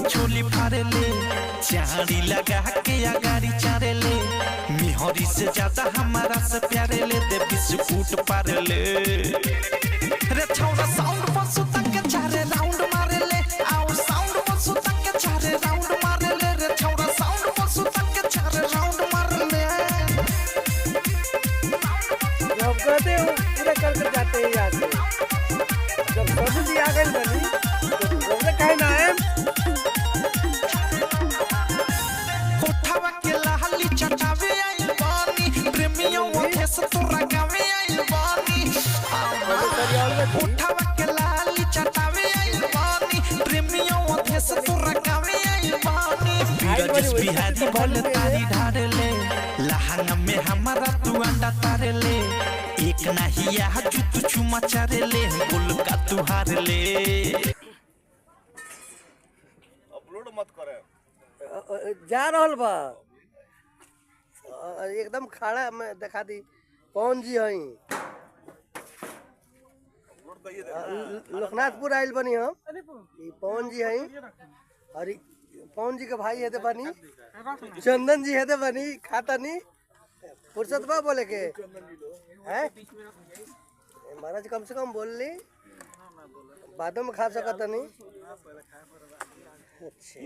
चोली फाड़े ले, चारी लगा के अगाड़ी चारे ले, मिहरी से ज्यादा हमारा से प्यारे ले, दे बिस्कुट पारे ले रे छौड़ा साउंड पर सुता के चारे राउंड मारे ले, आओ साउंड पर सुता के चारे राउंड मारे ले रे छौड़ा साउंड पर सुता के चारे राउंड मारे ले। जब कहते हो पूरा कर जाते हैं यहाँ से, जब सब्जी आ गई बनी तो कहे ना है होठवा के लाली चटावे आइल बानी, प्रेमियों के सतुरा गावे आइल बानी, होठवा के लाली चटावे आइल बानी, प्रेमियों के सतुरा गावे आइल बानी। बीरज बिहारी बोले तारी ढारे ले, लहंगा में हमारा तू अंडा तारे ले, एक नहीं यह जुतु चुमा चारे ले, बोल का तू हार ले। अपलोड मत करे, जा रहल बा एकदम खड़ा में दिखा दी कौन जी हई लोकनाथपुर आइल बनी हम पवन जी हई और पवन जी के भाई हेते बनी चंदन जी हेते बनी खाता नहीं फुर्सत बा बोले के हैं महाराज कम से कम बोल ली बाद में खा सकता नहीं। अच्छा